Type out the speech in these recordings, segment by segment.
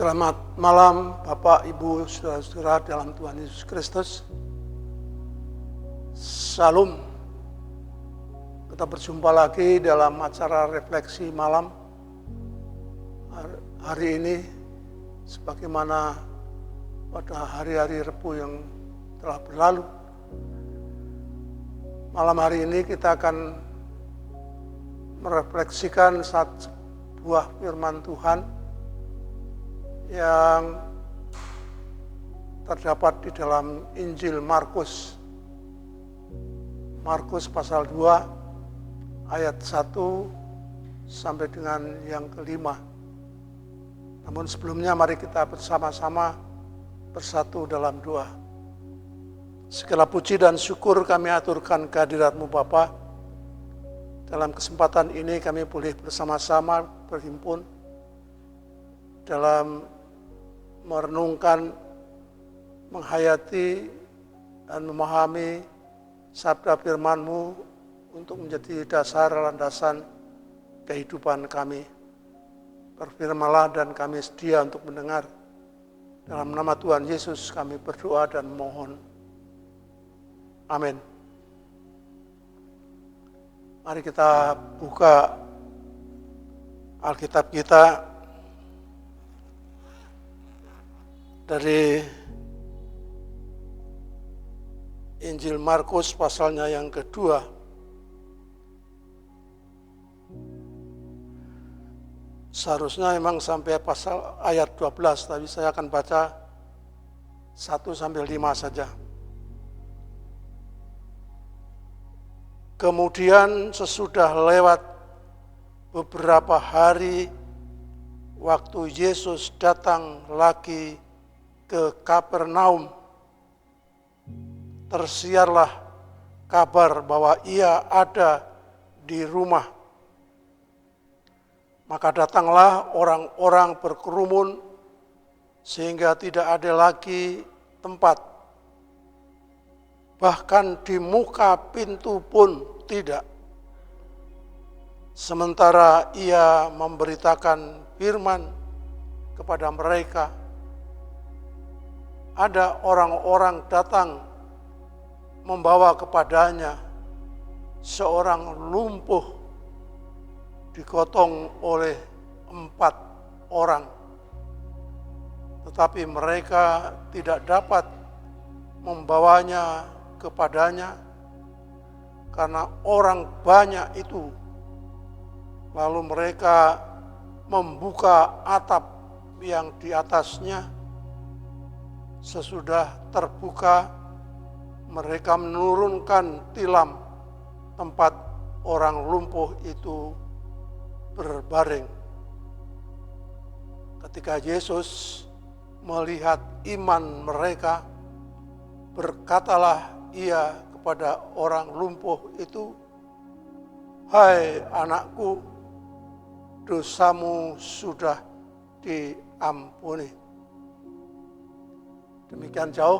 Selamat malam Bapak, Ibu, Saudara-saudara dalam Tuhan Yesus Kristus. Salam. Kita berjumpa lagi dalam acara refleksi malam hari ini, sebagaimana pada hari-hari Rebu yang telah berlalu. Malam hari ini kita akan merefleksikan sebuah firman Tuhan yang terdapat di dalam Injil Markus. Markus pasal 2 ayat 1 sampai dengan yang kelima. Namun sebelumnya mari kita bersama-sama bersatu dalam doa. Segala puji dan syukur kami aturkan kehadirat-Mu Bapa. Dalam kesempatan ini kami boleh bersama-sama berhimpun dalam merenungkan, menghayati, dan memahami sabda firman-Mu untuk menjadi dasar landasan kehidupan kami. Berfirmanlah dan kami sedia untuk mendengar. Dalam nama Tuhan Yesus kami berdoa dan mohon. Amin. Mari kita buka Alkitab kita dari Injil Markus pasalnya yang kedua. Seharusnya memang sampai pasal ayat 12, tapi saya akan baca 1 sampai 5 saja. Kemudian sesudah lewat beberapa hari, waktu Yesus datang lagi ke Kapernaum, tersiarlah kabar bahwa ia ada di rumah. Maka datanglah orang-orang berkerumun sehingga tidak ada lagi tempat. Bahkan di muka pintu pun tidak. Sementara ia memberitakan firman kepada mereka, ada orang-orang datang membawa kepadanya seorang lumpuh digotong oleh 4 orang. Tetapi mereka tidak dapat membawanya kepadanya karena orang banyak itu. Lalu mereka membuka atap yang di atasnya. Sesudah terbuka, mereka menurunkan tilam tempat orang lumpuh itu berbaring. Ketika Yesus melihat iman mereka, berkatalah ia kepada orang lumpuh itu, "Hai anakku, dosamu sudah diampuni." Demikian jauh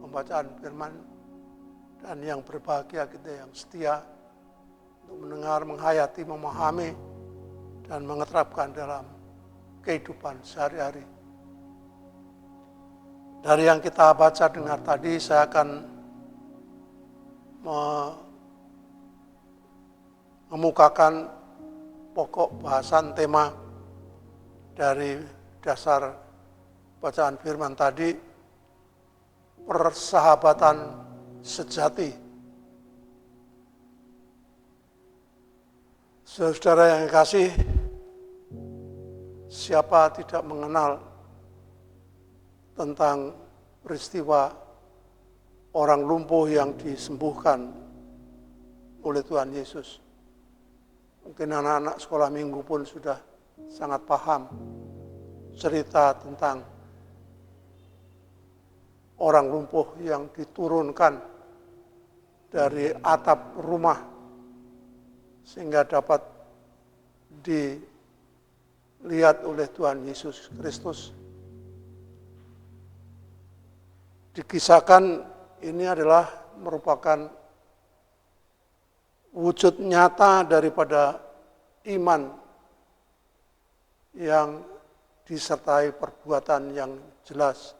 pembacaan firman, dan yang berbahagia kita yang setia untuk mendengar, menghayati, memahami, dan mengeterapkan dalam kehidupan sehari-hari. Dari yang kita baca dengar tadi, saya akan mengemukakan pokok bahasan tema dari dasar bacaan firman tadi, persahabatan sejati. Saudara yang kasih, siapa tidak mengenal tentang peristiwa orang lumpuh yang disembuhkan oleh Tuhan Yesus? Mungkin anak-anak sekolah minggu pun sudah sangat paham cerita tentang orang lumpuh yang diturunkan dari atap rumah sehingga dapat dilihat oleh Tuhan Yesus Kristus. Dikisahkan ini adalah merupakan wujud nyata daripada iman yang disertai perbuatan yang jelas.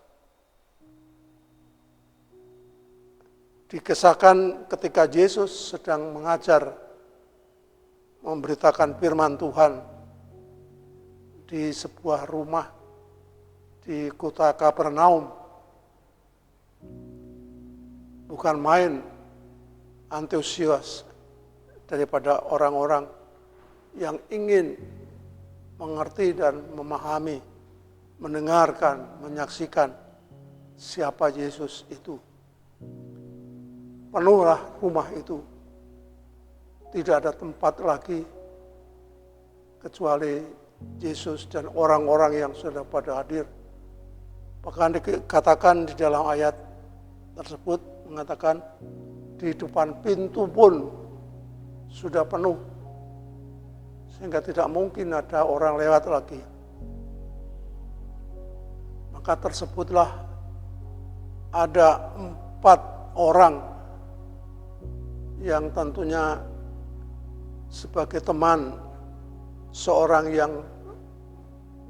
Dikisahkan ketika Yesus sedang mengajar, memberitakan firman Tuhan di sebuah rumah di kota Kapernaum. Bukan main antusias daripada orang-orang yang ingin mengerti dan memahami, mendengarkan, menyaksikan siapa Yesus itu. Penuhlah rumah itu. Tidak ada tempat lagi kecuali Yesus dan orang-orang yang sudah pada hadir. Bahkan dikatakan di dalam ayat tersebut, mengatakan di depan pintu pun sudah penuh, sehingga tidak mungkin ada orang lewat lagi. Maka tersebutlah ada 4 orang yang tentunya sebagai teman seorang yang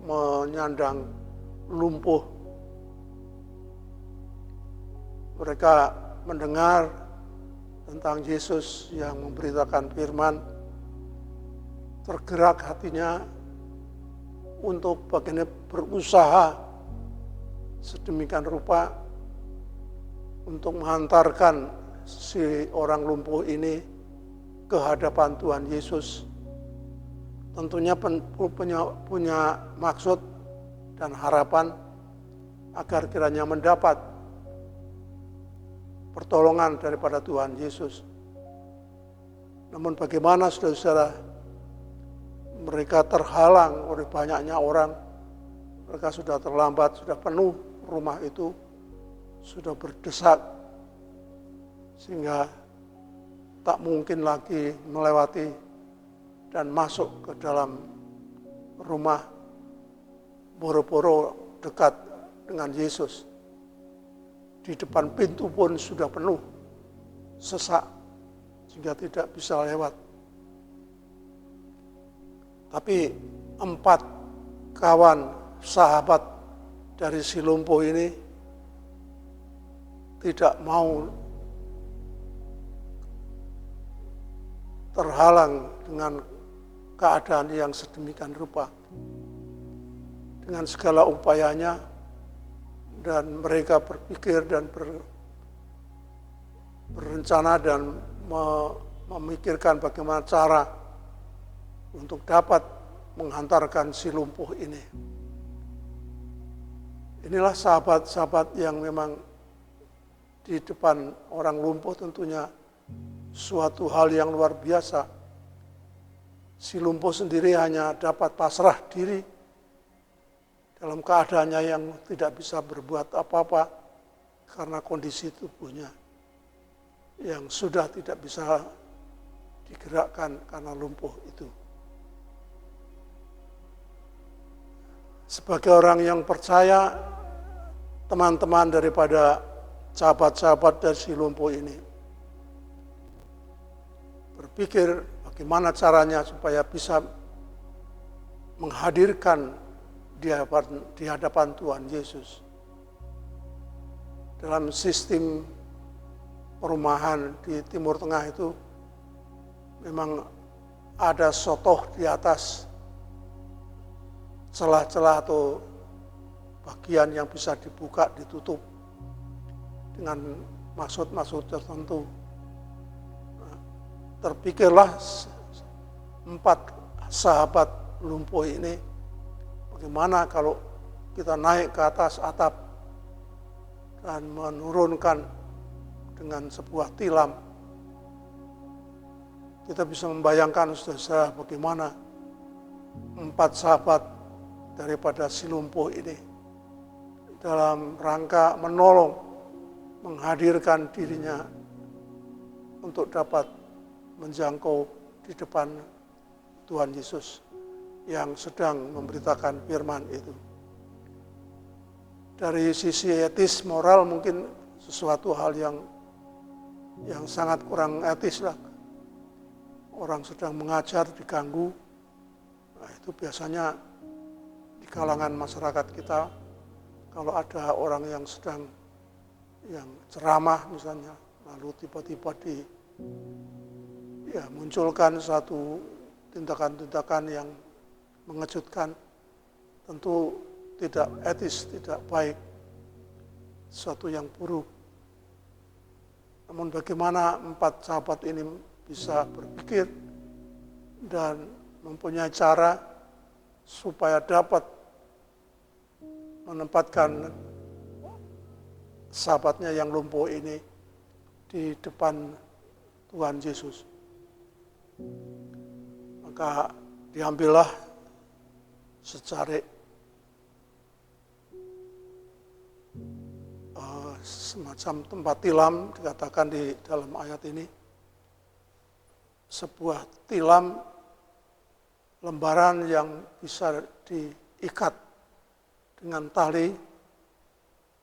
menyandang lumpuh. Mereka mendengar tentang Yesus yang memberitakan firman, tergerak hatinya untuk bagaimana berusaha sedemikian rupa untuk mengantarkan si orang lumpuh ini ke hadapan Tuhan Yesus. Tentunya punya maksud dan harapan agar kiranya mendapat pertolongan daripada Tuhan Yesus. Namun bagaimana saudara-saudara, mereka terhalang oleh banyaknya orang. Mereka sudah terlambat, sudah penuh rumah itu, sudah berdesak, sehingga tak mungkin lagi melewati dan masuk ke dalam rumah, boro-boro dekat dengan Yesus. Di depan pintu pun sudah penuh, sesak, sehingga tidak bisa lewat. Tapi 4 kawan sahabat dari si lumpuh ini tidak mau terhalang dengan keadaan yang sedemikian rupa. Dengan segala upayanya, dan mereka berpikir dan berencana dan memikirkan bagaimana cara untuk dapat menghantarkan si lumpuh ini. Inilah sahabat-sahabat yang memang di depan orang lumpuh tentunya suatu hal yang luar biasa. Si lumpuh sendiri hanya dapat pasrah diri dalam keadaannya yang tidak bisa berbuat apa-apa karena kondisi tubuhnya yang sudah tidak bisa digerakkan karena lumpuh itu. Sebagai orang yang percaya, teman-teman daripada sahabat-sahabat dari si lumpuh ini berpikir bagaimana caranya supaya bisa menghadirkan di hadapan Tuhan Yesus. Dalam sistem perumahan di Timur Tengah itu memang ada sotoh di atas celah-celah atau bagian yang bisa dibuka, ditutup dengan maksud-maksud tertentu. Terpikirlah 4 sahabat lumpuh ini, bagaimana kalau kita naik ke atas atap dan menurunkan dengan sebuah tilam. Kita bisa membayangkan saudara bagaimana 4 sahabat daripada si lumpuh ini dalam rangka menolong, menghadirkan dirinya untuk dapat menjangkau di depan Tuhan Yesus yang sedang memberitakan firman itu. Dari sisi etis, moral mungkin sesuatu hal yang sangat kurang etis lah. Orang sedang mengajar diganggu, nah itu biasanya di kalangan masyarakat kita, kalau ada orang yang sedang ceramah misalnya, lalu tiba-tiba munculkan satu tindakan-tindakan yang mengejutkan, tentu tidak etis, tidak baik, sesuatu yang buruk. Namun bagaimana 4 sahabat ini bisa berpikir dan mempunyai cara supaya dapat menempatkan sahabatnya yang lumpuh ini di depan Tuhan Yesus. Maka diambillah secarik semacam tempat tilam, dikatakan di dalam ayat ini, sebuah tilam lembaran yang bisa diikat dengan tali,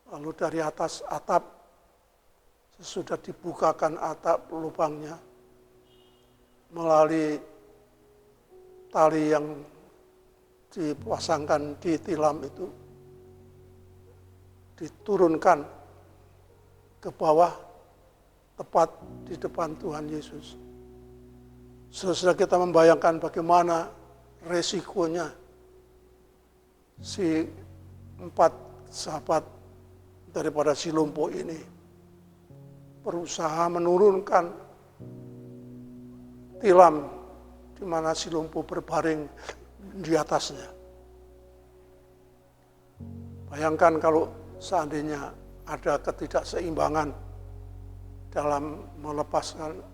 lalu dari atas atap, sesudah dibukakan atap lubangnya, melalui tali yang dipasangkan di tilam itu, diturunkan ke bawah, tepat di depan Tuhan Yesus. Sesudah kita membayangkan bagaimana resikonya si 4 sahabat daripada si lumpuh ini berusaha menurunkan tilam di mana si lumpuh berbaring di atasnya. Bayangkan kalau seandainya ada ketidakseimbangan dalam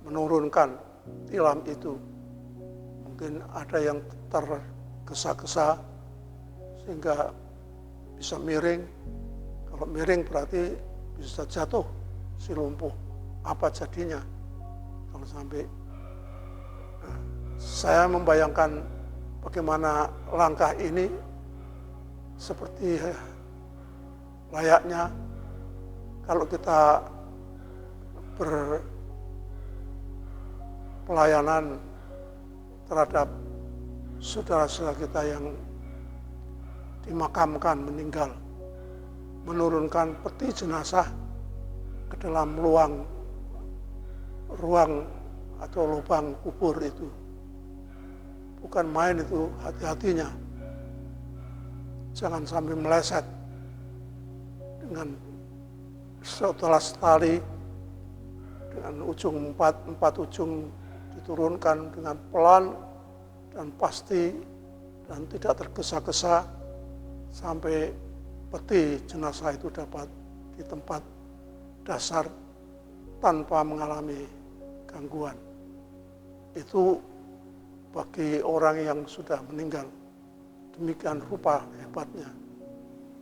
menurunkan tilam itu. Mungkin ada yang tergesa-gesa sehingga bisa miring. Kalau miring berarti bisa jatuh si lumpuh. Apa jadinya kalau sampai? Saya membayangkan bagaimana langkah ini seperti layaknya kalau kita berpelayanan terhadap saudara-saudara kita yang dimakamkan, meninggal, menurunkan peti jenazah ke dalam ruang atau lubang kubur itu. Bukan main itu, hati-hatinya. Jangan sampai meleset dengan setelah tali dengan ujung empat ujung diturunkan dengan pelan dan pasti dan tidak tergesa-gesa sampai peti jenazah itu dapat di tempat dasar tanpa mengalami gangguan. Itu bagi orang yang sudah meninggal. Demikian rupa hebatnya.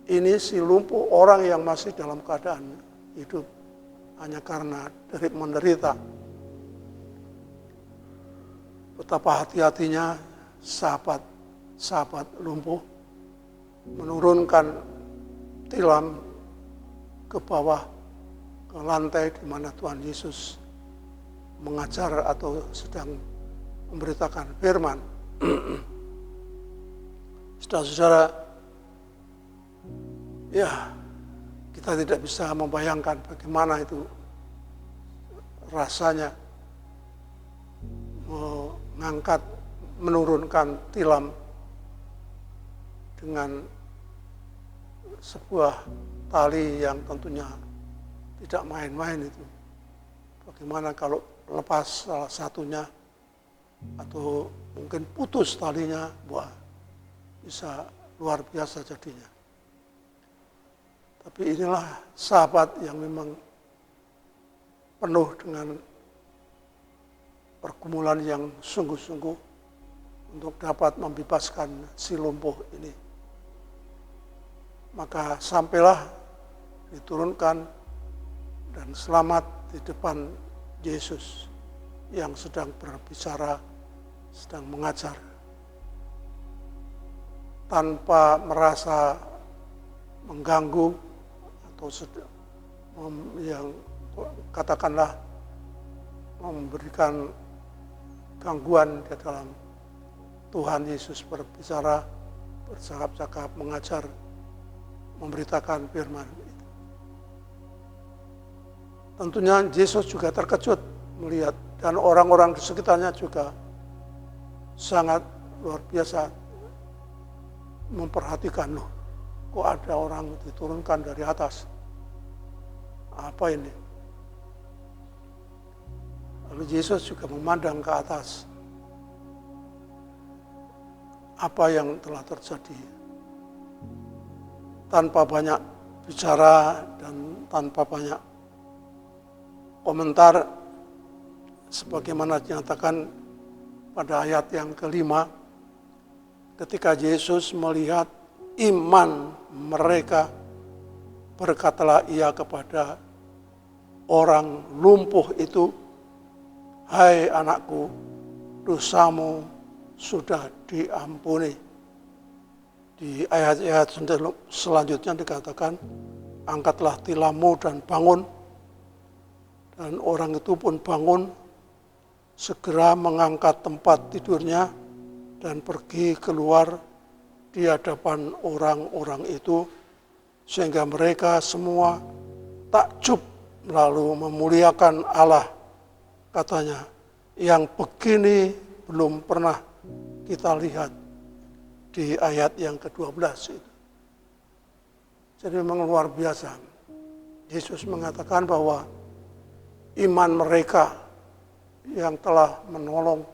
Ini si lumpuh orang yang masih dalam keadaan hidup hanya karena menderita. Betapa hati-hatinya sahabat lumpuh menurunkan tilam ke bawah, ke lantai di mana Tuhan Yesus mengajar atau sedang memberitakan firman. Saudara-saudara, ya kita tidak bisa membayangkan bagaimana itu rasanya menurunkan tilam dengan sebuah tali yang tentunya tidak main-main itu. Bagaimana kalau lepas salah satunya atau mungkin putus talinya, wah bisa luar biasa jadinya. Tapi inilah sahabat yang memang penuh dengan pergumulan yang sungguh-sungguh untuk dapat membebaskan si lumpuh ini. Maka sampailah diturunkan dan selamat di depan Yesus yang sedang berbicara, sedang mengajar. Tanpa merasa mengganggu atau yang katakanlah memberikan gangguan di dalam Tuhan Yesus berbicara, bercakap-cakap, mengajar, memberitakan firman. Tentunya Yesus juga terkejut melihat, dan orang-orang di sekitarnya juga sangat luar biasa memperhatikan, loh, kok ada orang diturunkan dari atas. Apa ini? Lalu Yesus juga memandang ke atas. Apa yang telah terjadi? Tanpa banyak bicara dan tanpa banyak komentar, sebagaimana dinyatakan pada ayat yang kelima, ketika Yesus melihat iman mereka, berkatalah ia kepada orang lumpuh itu, "Hai anakku, dosamu sudah diampuni." Di ayat-ayat selanjutnya dikatakan, "Angkatlah tilammu dan bangun." Dan orang itu pun bangun, segera mengangkat tempat tidurnya dan pergi keluar di hadapan orang-orang itu, sehingga mereka semua takjub lalu memuliakan Allah. Katanya, "Yang begini belum pernah kita lihat." Di ayat yang ke-12 itu. Jadi memang luar biasa. Yesus mengatakan bahwa iman mereka yang telah menolong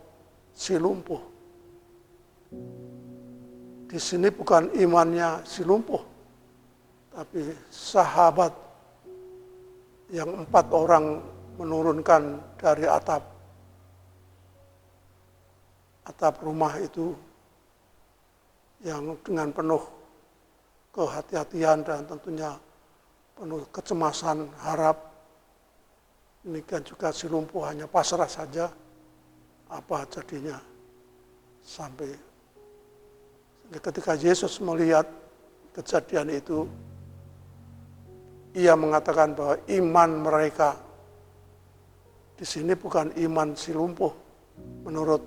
si lumpuh. Di sini bukan imannya si lumpuh, tapi sahabat yang 4 orang menurunkan dari atap rumah itu, yang dengan penuh kehati-hatian dan tentunya penuh kecemasan, harap. Demikian juga si lumpuh hanya pasrah saja, apa jadinya. Sampai ketika Yesus melihat kejadian itu, ia mengatakan bahwa iman mereka di sini bukan iman si lumpuh menurut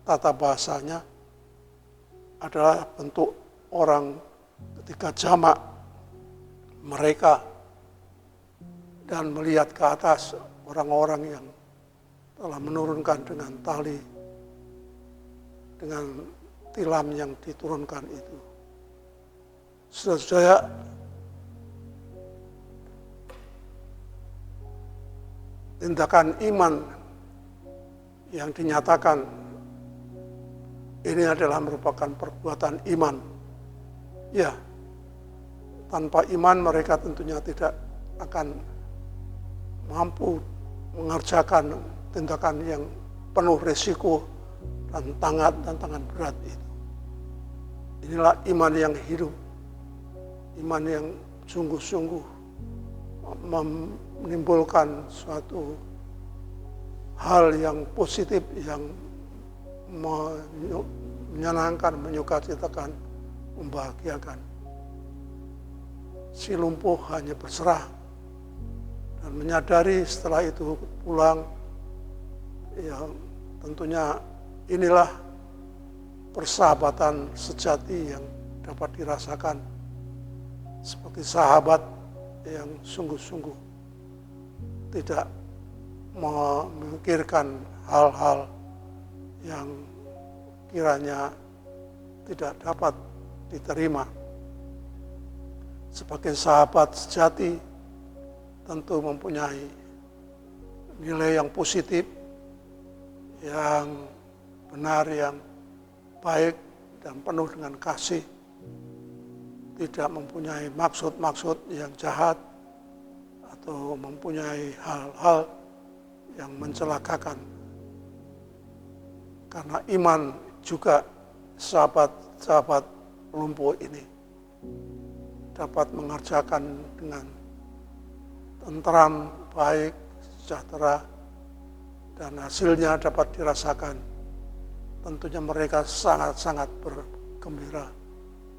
tata bahasanya, adalah bentuk orang ketika jamak mereka dan melihat ke atas orang-orang yang telah menurunkan dengan tali, dengan tilam yang diturunkan itu. Saudara-saudara, tindakan iman yang dinyatakan ini adalah merupakan perbuatan iman. Ya, tanpa iman mereka tentunya tidak akan mampu mengerjakan tindakan yang penuh risiko dan tantangan berat itu. Inilah iman yang hidup, iman yang sungguh-sungguh menimbulkan suatu hal yang positif, yang menyenangkan, menyukacitakan, membahagiakan. Si lumpuh hanya berserah dan menyadari setelah itu pulang, ya tentunya inilah persahabatan sejati yang dapat dirasakan sebagai sahabat yang sungguh-sungguh tidak memikirkan hal-hal yang kiranya tidak dapat diterima. Sebagai sahabat sejati tentu mempunyai nilai yang positif, yang benar, yang baik dan penuh dengan kasih. Tidak mempunyai maksud-maksud yang jahat atau mempunyai hal-hal yang mencelakakan. Karena iman juga sahabat-sahabat lumpuh ini dapat mengerjakan dengan tentram, baik, sejahtera, dan hasilnya dapat dirasakan. Tentunya mereka sangat-sangat bergembira,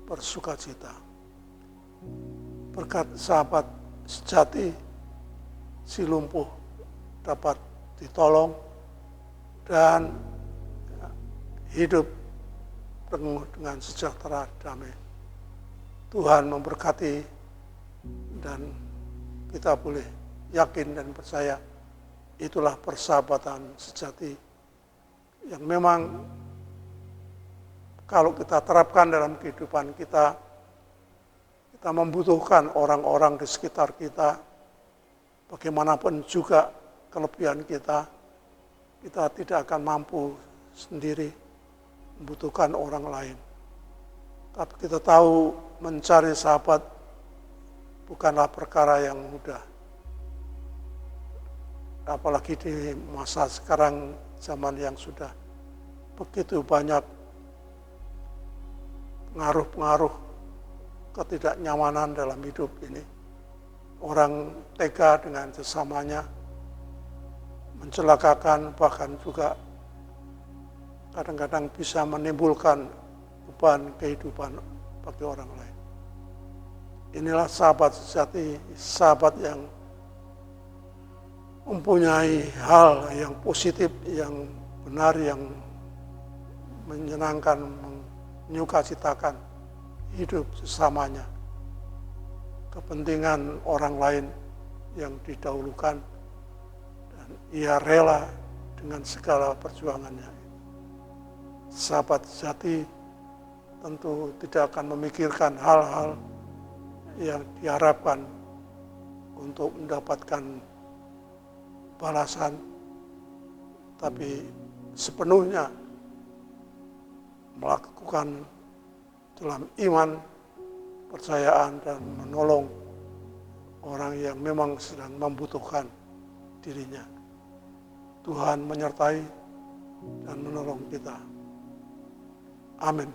bersukacita. Berkat sahabat sejati, si lumpuh dapat ditolong dan hidup penuh dengan sejahtera damai. Tuhan memberkati, dan kita boleh yakin dan percaya itulah persahabatan sejati yang memang kalau kita terapkan dalam kehidupan kita, kita membutuhkan orang-orang di sekitar kita. Bagaimanapun juga kelebihan kita tidak akan mampu sendiri, membutuhkan orang lain. Tapi kita tahu mencari sahabat bukanlah perkara yang mudah. Apalagi di masa sekarang, zaman yang sudah begitu banyak pengaruh-pengaruh ketidaknyamanan dalam hidup ini. Orang tega dengan sesamanya, mencelakakan, bahkan juga kadang-kadang bisa menimbulkan beban kehidupan bagi orang lain. Inilah sahabat sejati, sahabat yang mempunyai hal yang positif, yang benar, yang menyenangkan, menyukacitakan hidup sesamanya. Kepentingan orang lain yang didahulukan, dan ia rela dengan segala perjuangannya. Sahabat sejati tentu tidak akan memikirkan hal-hal yang diharapkan untuk mendapatkan balasan, tapi sepenuhnya melakukan dalam iman, percayaan, dan menolong orang yang memang sedang membutuhkan dirinya. Tuhan menyertai dan menolong kita. Amin.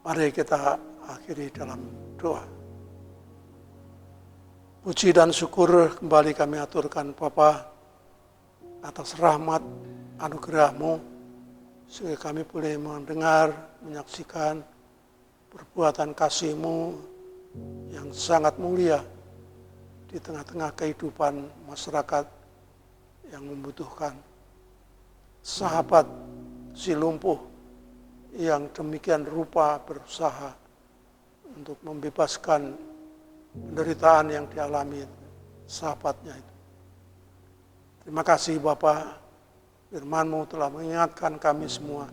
Mari kita akhiri dalam doa. Puji dan syukur kembali kami aturkan Bapa atas rahmat anugerah-Mu, sehingga kami boleh mendengar, menyaksikan perbuatan kasih-Mu yang sangat mulia di tengah-tengah kehidupan masyarakat yang membutuhkan. Sahabat si lumpuh yang demikian rupa berusaha untuk membebaskan penderitaan yang dialami sahabatnya itu. Terima kasih Bapa, firman-Mu telah mengingatkan kami semua,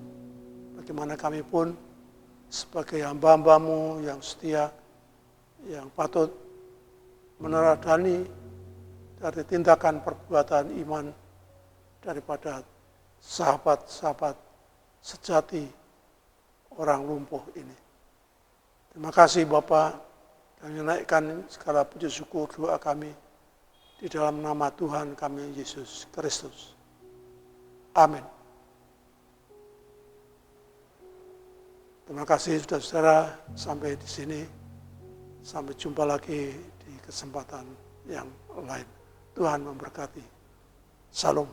bagaimana kami pun sebagai hamba-hamba-Mu yang setia, yang patut meneladani dari tindakan perbuatan iman daripada sahabat-sahabat sejati orang lumpuh ini. Terima kasih Bapa, kami naikkan segala puji syukur doa kami di dalam nama Tuhan kami Yesus Kristus. Amin. Terima kasih saudara-saudara, sampai di sini. Sampai jumpa lagi di kesempatan yang lain. Tuhan memberkati. Salam.